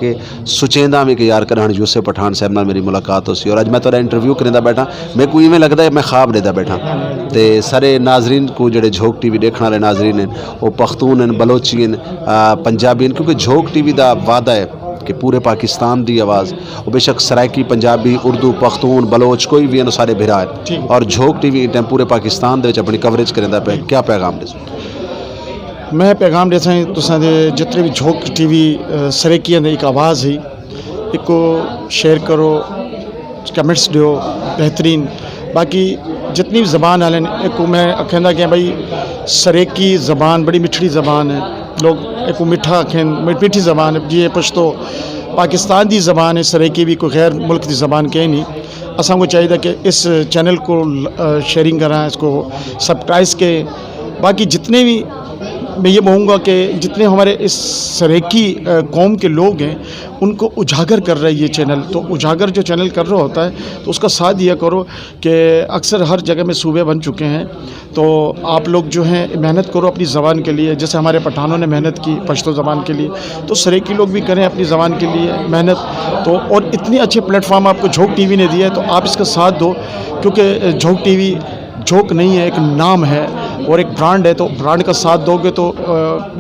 کہ سوچیندہ میں کہ یار کران یوسف پٹھان صاحب نال میری ملاقات ہو سی اور اج میں تھوڑا انٹرویو کریندا بیٹھا میں کوئی میں لگتا ہے میں خواب لیتا بیٹھا تے سارے ناظرین کو جڑے جھوک ٹی وی دیکھنے والے ناظرین ہیں وہ پختون ہیں بلوچی ہیں پنجابی ہیں کیونکہ جھوک ٹی وی دا وعدہ ہے کہ پورے پاکستان دی آواز وہ بے شک سرائکی پنجابی اردو پختون بلوچ کوئی بھی ہیں سارے بھرا ہے اور جھوک ٹی وی پورے پاکستان دے اپنی کوریج کریندا پہ کیا پیغام دے میں پیغام دیتا ہوں تو جتنے بھی جھوک ٹی وی سرائکی ایک آواز ہی ایک کو شیئر کرو کمنٹس دیو بہترین باقی جتنی بھی زبان والے ایک کو میں کہنا کہ بھائی سرائکی زبان بڑی میٹھی زبان ہے لوگ ایک کو میٹھا میٹھی زبان ہے جی پشتو پاکستان دی زبان ہے سرائکی بھی کوئی غیر ملک دی زبان کہیں نہیں اساں کو چاہیے کہ اس چینل کو شیئرنگ کریں اس کو سبسکرائب کے باقی جتنے بھی میں یہ کہوں گا کہ جتنے ہمارے اس سرائکی قوم کے لوگ ہیں ان کو اجاگر کر رہا ہے یہ چینل تو اجاگر جو چینل کر رہا ہوتا ہے تو اس کا ساتھ دیا کرو کہ اکثر ہر جگہ میں صوبے بن چکے ہیں تو آپ لوگ جو ہیں محنت کرو اپنی زبان کے لیے جیسے ہمارے پٹھانوں نے محنت کی پشتو زبان کے لیے تو سرائکی لوگ بھی کریں اپنی زبان کے لیے محنت تو اور اتنے اچھے پلیٹ فارم آپ کو جھوک ٹی وی نے دیا ہے تو آپ اس کا ساتھ دو کیونکہ جھوک ٹی وی جھوک نہیں ہے ایک نام ہے اور ایک برانڈ ہے تو برانڈ کا ساتھ دو گے تو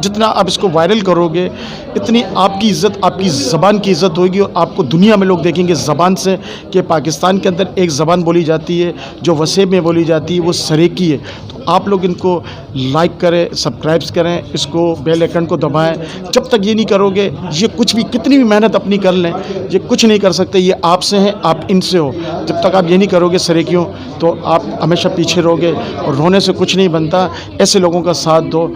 جتنا آپ اس کو وائرل کرو گے اتنی آپ کی عزت آپ کی زبان کی عزت ہوگی اور آپ کو دنیا میں لوگ دیکھیں گے زبان سے کہ پاکستان کے اندر ایک زبان بولی جاتی ہے جو وسیع میں بولی جاتی ہے وہ سرائکی ہے تو آپ لوگ ان کو لائک کریں سبسکرائبس کریں اس کو بیل آئیکن کو دبائیں جب تک یہ نہیں کرو گے یہ کچھ بھی کتنی بھی محنت اپنی کر لیں یہ کچھ نہیں کر سکتے یہ آپ سے ہیں آپ ان سے ہو جب تک آپ یہ نہیں کرو گے سرائکیوں تو آپ ہمیشہ پیچھے رہو گے اور رونے سے کچھ نہیں بنتا ایسے لوگوں کا ساتھ دو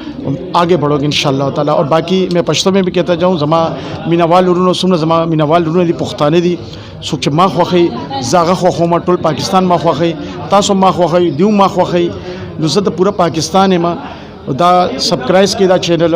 آگے بڑھو گے انشاءاللہ تعالیٰ اور باقی میں پشتو میں بھی کہتا جاؤں زما مینوال ارونو سمنا زما مینوال ارونو دی پختانے دی سوچ ما خوخی زاغه خو ما ټول پاکستان ما خوخی تاسو ما خوخی دیو ما خوخی نو زه د پورا پاکستان ما دا سبسکرایب کی دا چینل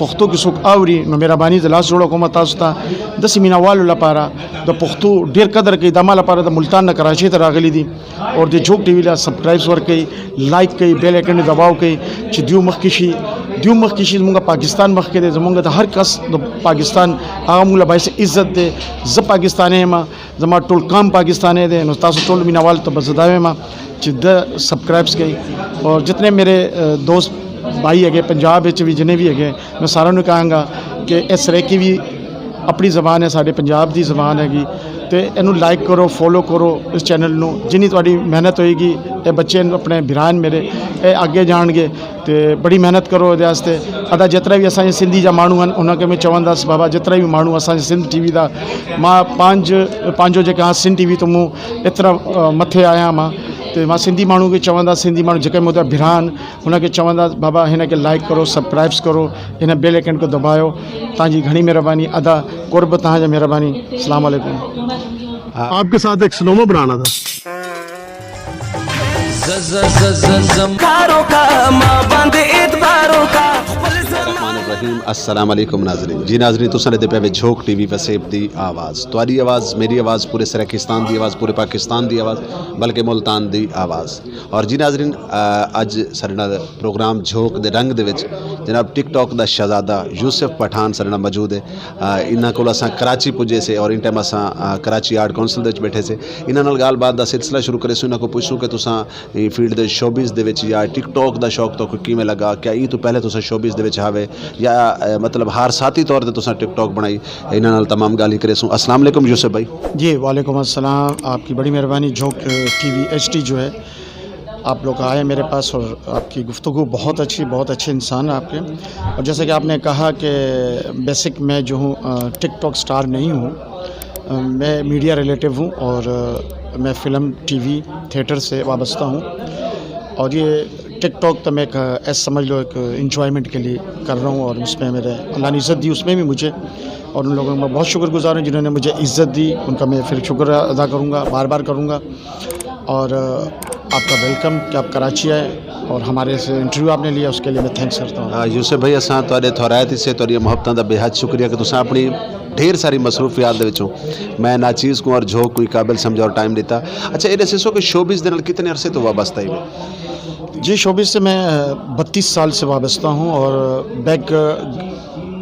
پښتو کې څوک اوري نو مهرباني د لاس جوړ کوم تاسو ته د سیمینوالو لپاره د پښتو ډیر قدر کوي د مال لپاره د ملتان نه کراچي ته راغلي دي او د جوک ټي وی لا سبسکرایب ور کوي لایک کوي بیل آیکن دباو کوي چې دیو مخکشي زمونږ پاکستان مخ کې دي زمونږ د هر کس د پاکستان هغه موږ له باعث عزت دي ز پاکستاني ما زما ټول کام پاکستاني دي نو تاسو ټول مینوال ته بزداوي ما چې د سبسکرایبس کوي اور جتنے میرے دوست بھائی ہے پنجاب بھی جنے بھی ہے میں ساروں نے کہاں گا کہ اس سرائکی بھی اپنی زبان ہے سارے پنجاب دی زبان ہے گی تو یہ لائک کرو فالو کرو اس چینل نو جنی تاری محنت ہوئے گی یہ بچے اپنے بران میرے یہ آگے جان گے تو بڑی محنت کرو یہ واسطے ادا جتنا بھی اصل سندھی جا مانو ہیں انہوں کے میں چوندس بابا جتنا بھی مانو اصل سندھ ٹی وی دا ماں پانچوں جو کہ سندھ ٹی وی تو موں اتنا متھے آیا ماں تو ماں سندھی مانو کے چوندا سندھی مانو جے مجھے بران انہوں کے چوندا بابا ہن کے لائک کرو سبسکرائبس کرو ہن بیل آئیکن کو دباؤ تاجی گھنی مہربانی ادا قرب تاجا مہربانی السلام علیکم آپ کے ساتھ ایک سلومو بنانا تھا السلام علیکم ناظرین جی ناظرین تساں دے پے جھوک ٹی وی وسیب دی آواز تاری آواز میری آواز پورے سرائکستان دی آواز پورے پاکستان دی آواز بلکہ ملتان دی آواز اور جی ناظرین اج سارے نال پروگرام جھوک دے رنگ دے وچ جناب ٹک ٹاک دا شہزادہ یوسف پٹھان سارے نال موجود ہے انہاں کول اساں کراچی پجے سے اور ان ٹائم اساں کراچی آرٹ کونسل دے وچ بیٹھے سے انہاں نال گل بات دا سلسلہ شروع کرے سے انہاں کو پوچھوں کہ تساں فیلڈ دے شوبیز دے وچ یا ٹک ٹاک دا شوق تو کیویں لگا کیا ای تو پہلے تساں شوبیز دے وچ آوے یا مطلب ہر ساتھی طور تے تساں ٹک ٹاک بنائی انہاں نال تمام گل ہی کرے سوں السلام علیکم یوسف بھائی جی وعلیکم السلام آپ کی بڑی مہربانی جھوک ٹی وی ایچ ٹی جو ہے آپ لوگ آئے میرے پاس اور آپ کی گفتگو بہت اچھے انسان ہیں آپ کے اور جیسا کہ آپ نے کہا کہ بیسک میں جو ہوں ٹک ٹاک سٹار نہیں ہوں میں میڈیا ریلیٹیو ہوں اور میں فلم ٹی وی تھیٹر سے وابستہ ہوں اور یہ ٹک ٹاک تو میں ایک ایسا سمجھ لو ایک انجوائمنٹ کے لیے کر رہا ہوں اور اس میں میرے اللہ نے عزت دی اس میں بھی مجھے اور ان لوگوں کا میں بہت شکر گزار ہوں جنہوں نے مجھے عزت دی ان کا میں پھر شکر ادا کروں گا بار بار کروں گا اور آپ کا ویلکم کہ آپ کراچی آئے اور ہمارے سے انٹرویو آپ نے لیا اس کے لیے میں تھینکس کرتا ہوں یوسف بھائی اساں تواڈے تھورایت سے تواڈی محبتاں دا بے حد شکریہ کہ تساں اپنی ڈھیر ساری مصروفیات دے وچوں میں ناچیز کو اور جھوک کوئی قابل سمجھا اور ٹائم دیتا اچھا یہ دسو کہ شوبیز دے نال کتنے عرصے تو وابستہ ہے جی شوبیز سے میں 32 سال سے وابستہ ہوں اور بیک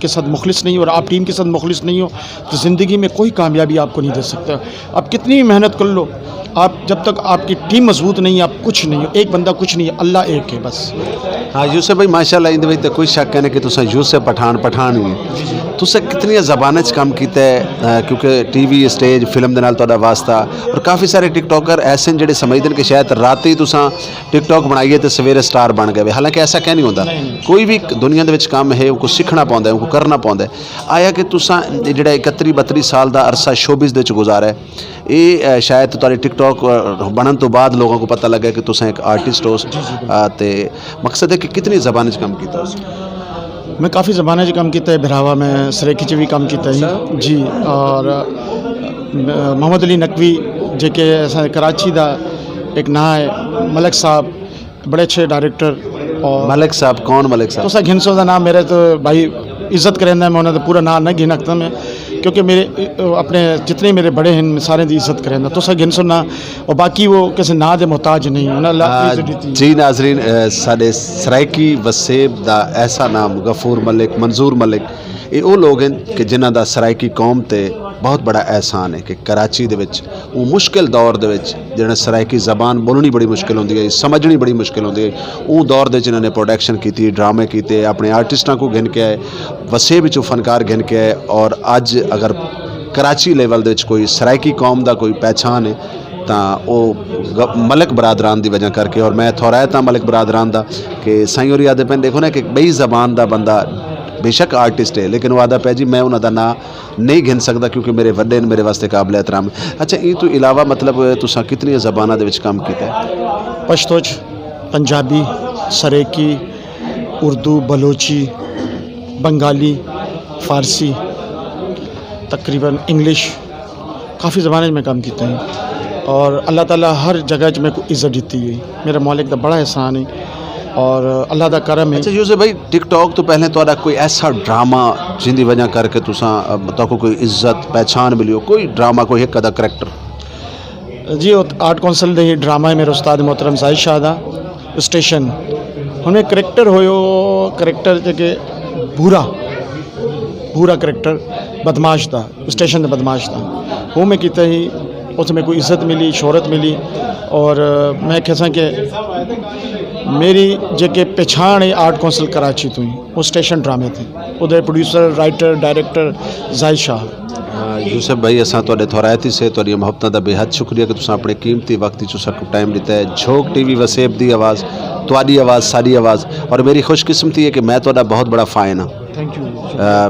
کے ساتھ مخلص نہیں ہو اور آپ ٹیم کے ساتھ مخلص نہیں ہو تو زندگی میں کوئی کامیابی آپ کو نہیں دے سکتا. آپ کتنی بھی محنت کر لو, آپ جب تک آپ کی ٹیم مضبوط نہیں ہے آپ کچھ نہیں ہو. ایک بندہ کچھ نہیں ہے, اللہ ایک ہے بس. ہاں یوسف بھائی ماشاء اللہ اندر تو کوئی شک نہیں کہ تسا یوسف پٹھان ہی تسا کتنی زبانیں کام کیتا ہے کیونکہ ٹی وی اسٹیج فلم دے نال تہاڈا واسطہ, اور کافی سارے ٹک ٹاکر ایسے ہیں جڑے سمجھدے کہ شاید رات ہی تسا ٹک ٹاک بنائیے تو سویرے سٹار بن گئے. حالانکہ ایسا کہیں نہیں ہوتا. کوئی بھی دنیا دے وچ کام ہے ان کو سیکھنا پوندا ہے, ان کو کرنا پوندا ہے. آیا کہ تسا جڑا 31-32 سال دا عرصہ شوبز دے گزارا ہے, یہ شاید تہاڈے ٹک ٹاک بنن تو بعد لوگوں کو پتہ لگا کہ تسا ایک آرٹسٹ ہو. تے مقصد ہے کہ کتنی زبانیں کام کیتا ہو؟ میں کافی زبانیں کام کیتا ہے. بھراوا میں سریکی چ بھی کام کیتا ہے جی. اور محمد علی نقوی جے کہ کراچی دا ایک نا ہے, ملک صاحب بڑے اچھے ڈائریکٹر. اور ملک صاحب کون ملک صاحب؟ تو گھنسو دا نام میرے تو بھائی عزت کرنا ہے, میں انہوں نے پورا نام نہ گھنکتا میں کیونکہ میرے اپنے جتنے میرے بڑے ہیں سارے دی عزت کریں تو سا گھنسو نہ, اور باقی وہ کسی نا دے محتاج نہیں ہیں. جی ناظرین, سارے سرائکی وسیب دا ایسا نام غفور ملک, منظور ملک, یہ وہ لوگ ہیں کہ جنہ دا سرائکی قوم تے بہت بڑا احسان ہے کہ کراچی دے وچ وہ مشکل دور دے وچ جنہیں سرائکی زبان بولنی بڑی مشکل ہوندی ہے, سمجھنی بڑی مشکل ہوندی ہے, وہ دور دے جنہوں نے پروڈکشن کیتی, ڈرامے کیتے, اپنے آرٹسٹاں کو گھن کے آئے, وسیب وچوں فنکار گھن کے آئے. اور اج اگر کراچی لیول دے وچ کوئی سرائکی قوم دا کوئی پہچان ہے ਤਾਂ ਉਹ ملک برادران دی وجہ کر کے. اور میں تھوڑا تھا ملک برادران دا کہ سائیں اور یاد پہ دیکھو نا کہ بئی زبان دا بندہ بے شک آرٹسٹ ہے لیکن وہ آدھا پہ جی میں انہوں دا نا نہیں گھن سکتا کیونکہ میرے وڈے میرے واسطے قابل احترام. اچھا یہ تو علاوہ مطلب تساں کتنی زباناں دے وچ کام کیتا ہے؟ پشتوچ, پنجابی, سریکی, اردو, بلوچی, بنگالی, فارسی, تقریباً انگلش, کافی زبانیں میں کام کیتا ہوں. اور اللہ تعالیٰ ہر جگہ میں کو عزت دیتی ہے. میرا مالک دا بڑا احسان ہے اور اللہ دا کرم ہے. اچھا یوسف بھائی, ٹک ٹاک تو پہلے تو کوئی ایسا ڈرامہ جن دی وجہ کر کے تساں تو کوئی عزت پہچان ملی ہو, کوئی ڈرامہ کوئی ایک ادا کریکٹر؟ جی آرٹ کونسل دے ڈرامہ ہے میرے استاد محترم زاہد شاہ دا اسٹیشن. ہمیں کریکٹر ہوئے کریکٹر کہ بھورا کریکٹر بدماش تھا, اسٹیشن دے بدماش تھا, وہ میں کیتا ہی اس میں کوئی عزت ملی, شہرت ملی. اور میں کہساں کہ میری جے کہ پہچان ہے آرٹ کونسل کراچی تو ہی وہ اسٹیشن ڈرامے تھے. ادھر پروڈیوسر, رائٹر, ڈائریکٹر زاہد شاہ. یوسف بھائی اساں تواڈے تھوڑائتی سے تواڈی محبتاں دا بے حد شکریہ کہ تساں اپنے قیمتی وقت وچ ساکو ٹائم دیتا ہے. جھوک ٹی وی وسیب دی آواز, تواڈی آواز, ساری آواز. اور میری خوش قسمتی ہے کہ میں تواڈا بہت بڑا فین ہاں. Thank you.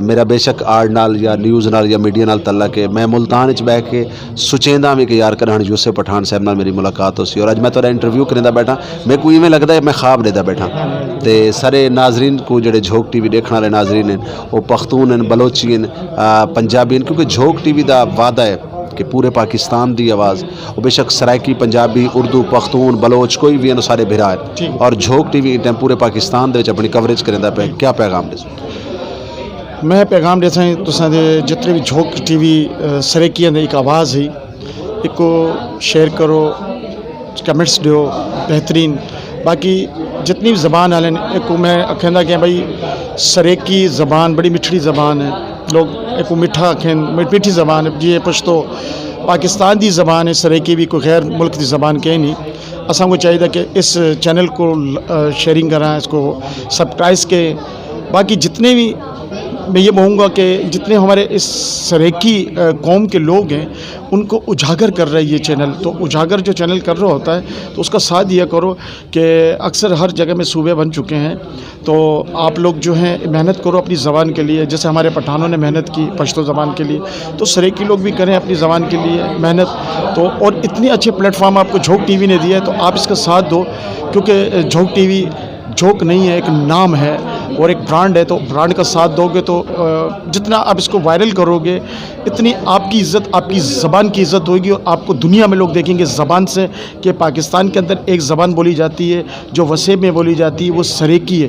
میرا بے شک آرٹ نال یا نیوز نال یا میڈیا نال تعلق ہے. میں ملتان وچ بیٹھ کے سوچیندا بھی کہ یار کر ہن یوسف پٹھان صاحب نال میری ملاقات ہو سی, اور اج میں تواڈا انٹرویو کریندا بیٹھا میں کوئی ایویں لگدا ہے میں خواب دیدا بیٹھا. تے سارے ناظرین کو جڑے جھوک ٹی وی دیکھن والے ناظرین ہیں وہ پختون ہیں, بلوچی ہیں, پنجابی ہیں, کیونکہ جھوک ٹی وی دا وعدہ ہے کہ پورے پاکستان دی آواز, وہ بے شک سرائکی, پنجابی, اردو, پختون, بلوچ کوئی بھی ہیں سارے بھرا ہے. اور جھوک ٹی وی پورے پاکستان دے وچ اپنی کوریج کریندا پہ. کیا پیغام دے؟ میں پیغام دے سائیں تساں دے جتنے بھی جھوک ٹی وی سریکیاں دے ایک آواز ہی ایک کو شیئر کرو, کمنٹس دیو بہترین. باقی جتنی بھی زبان والے ایک کو میں کہندا کہ بھائی سریکی زبان بڑی میٹھی زبان ہے. لوگ ایک کو میٹھا آکھیں, میٹھی زبان ہے جی. پشتو پاکستان دی زبان ہے, سریکی بھی کوئی غیر ملک دی زبان کہیں نہیں. اساں کو چاہیے کہ اس چینل کو شیئرنگ کریں, اس کو سبسکرائب کے. باقی جتنے بھی میں یہ کہوں گا کہ جتنے ہمارے اس سریکی قوم کے لوگ ہیں ان کو اجاگر کر رہا ہے یہ چینل. تو اجاگر جو چینل کر رہا ہوتا ہے تو اس کا ساتھ دیا کرو کہ اکثر ہر جگہ میں صوبے بن چکے ہیں. تو آپ لوگ جو ہیں محنت کرو اپنی زبان کے لیے, جیسے ہمارے پٹھانوں نے محنت کی پشتو زبان کے لیے, تو سریکی لوگ بھی کریں اپنی زبان کے لیے محنت. تو اور اتنے اچھے پلیٹ فارم آپ کو جھوک ٹی وی نے دیا ہے تو آپ اس کا ساتھ دو, کیونکہ جھوک ٹی وی جھوک نہیں ہے, ایک نام ہے اور ایک برانڈ ہے. تو برانڈ کا ساتھ دو گے تو جتنا آپ اس کو وائرل کرو گے اتنی آپ کی عزت, آپ کی زبان کی عزت ہوگی. اور آپ کو دنیا میں لوگ دیکھیں گے زبان سے کہ پاکستان کے اندر ایک زبان بولی جاتی ہے جو وسیب میں بولی جاتی ہے, وہ سریکی ہے.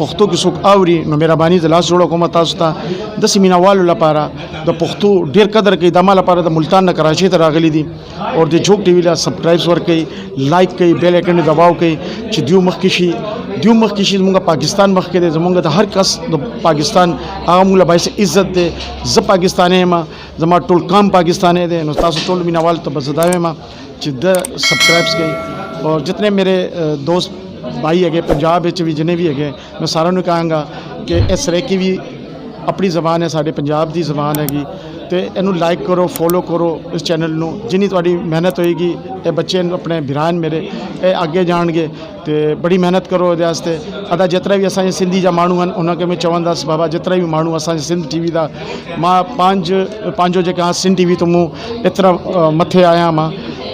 پښتو کې څوک اوري نو مهرباني د لاس جوړ کوم تاسو ته د سیمیناوالو لپاره د پښتو ډیر قدر کوي د ما لپاره د ملتان نه کراچۍ ته راغلي دي او د جوک ټي وی لا سبسکرایبز ور کوي لایک کوي بیل آیکن دباو کوي چې دیو مخ کې شي موږ پاکستان مخ کې دي زموږ د هر کس د پاکستان هغه موږ باعث عزت دي ز پاکستاني ما زما ټول کام پاکستاني دي نو تاسو ټول میناوال ته بزداوي ما چې د سبسکرایبز کوي اور جتنے میرے دوست بھائی ہے پنجاب بھی جنے بھی ہے میں سارا نو کہاں گا کہ اس سریکی بھی اپنی زبان ہے سارے پنجاب دی زبان ہے تو یہ لائک کرو فالو کرو اس چینل نو جنی تاری محنت ہوئے گی یہ بچے اپنے بران میرے یہ آگے جان گے تو بڑی محنت کرو یہ ادا جتنا بھی اصل سندھی جا مانو ہیں انہوں کے میں چوندس بابا جتنا بھی مانو اصل سندھ ٹی وی دا ماں پانچ جگہ سندھ ٹی وی تو موں اتنا متھے آیا ماں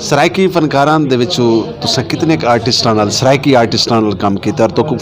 ਸਰਾਇਕੀ ਫਨਕਾਰਾਂ ਦੇ ਵਿੱਚੋਂ ਤੁਸੀਂ ਕਿਤਨੇ ਆਰਟਿਸਟਾਂ ਨਾਲ ਸਰਾਇਕੀ ਆਰਟਿਸਟਾਂ ਨਾਲ ਕੰਮ ਕੀਤਾ ਔਰ ਤੁਹਾਨੂੰ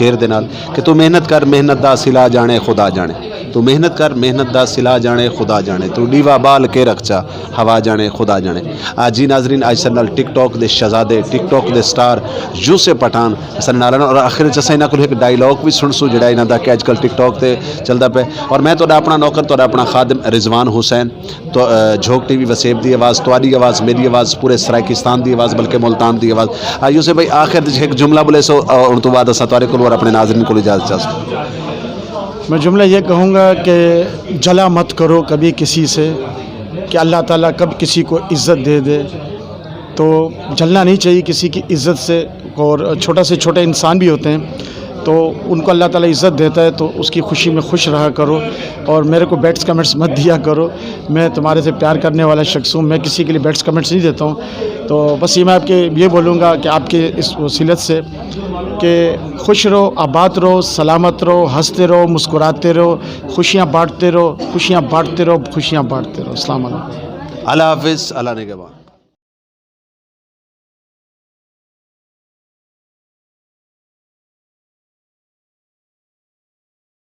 ਸ਼ੇਰ ਦੇ ਨਾਲ ਕਿ ਤੂੰ ਮਿਹਨਤ ਕਰ, ਮਿਹਨਤ ਦਾ ਸਿਲਾ ਜਾਣੇ ਖੁਦਾ ਜਾਣੇ। ਤੂੰ ਮਿਹਨਤ ਕਰ, ਮਿਹਨਤ ਦਾ ਸਿਲਾ ਜਾਣੇ ਖੁਦਾ ਜਾਣੇ। ਤੂੰ ਡੀਵਾ ਬਾਲ ਕੇ ਰੱਖ ਚਾ, ਹਵਾ ਜਾਣੇ ਖੁਦਾ ਜਾਣੇ। ਜੀ ਨਾਜ਼ਰੀਨ, ਅੱਜ ਸਾਡੇ ਨਾਲ ਟਿਕਟੋਕ ਦੇ ਸ਼ਹਜ਼ਾਦੇ, ਟਿਕਟੋਕ ਦੇ ਸਟਾਰ ਯੂਸਫ ਪਠਾਨ ਸਾਡੇ ਨਾਲ ਹਨ। ਔਰ ਆਖਿਰ 'ਚ ਅਸੀਂ ਇਹਨਾਂ ਕੋਲ ਇੱਕ ਡਾਇਲੌਗ ਵੀ ਸੁਣਸੂ ਜਿਹੜਾ ਇਹਨਾਂ ਦਾ ਕਿ ਅੱਜ ਕੱਲ੍ਹ ਟਿਕਟੋਕ ਤੇ ਚੱਲਦਾ ਪਿਆ। ਔਰ ਮੈਂ ਤੁਹਾਡਾ ਆਪਣਾ ਨੌਕਰ, ਤੁਹਾਡਾ ਆਪਣਾ ਖਾਦਮ ਰਿਜ਼ਵਾਨ ਹੁਸੈਨ, تو جھوک ٹی وی وسیب دی آواز، تواڈی آواز، میری آواز، پورے سرائکستان دی آواز، بلکہ ملتان دی آواز۔ یوسف بھائی آخر ایک جملہ بولے سو ان تو بعد اساں تواڈے کول اور اپنے ناظرین کو اجازت چاہوں۔ میں جملہ یہ کہوں گا کہ جلا مت کرو کبھی کسی سے، کہ اللہ تعالیٰ کب کسی کو عزت دے دے تو جلنا نہیں چاہیے کسی کی عزت سے۔ اور چھوٹا سے چھوٹے انسان بھی ہوتے ہیں تو ان کو اللہ تعالیٰ عزت دیتا ہے تو اس کی خوشی میں خوش رہا کرو، اور میرے کو بیڈس کمنٹس مت دیا کرو۔ میں تمہارے سے پیار کرنے والا شخص ہوں، میں کسی کے لیے بیڈس کمنٹس نہیں دیتا ہوں۔ تو بس یہ میں آپ کے یہ بولوں گا کہ آپ کے اس وسیلت سے کہ خوش رہو، آباد رہو، سلامت رہو، ہنستے رہو، مسکراتے رہو، خوشیاں بانٹتے رہو، خوشیاں بانٹتے رہو، خوشیاں بانٹتے رہو۔ السلام علیکم۔ اللہ حافظ، اللہ نگہبان۔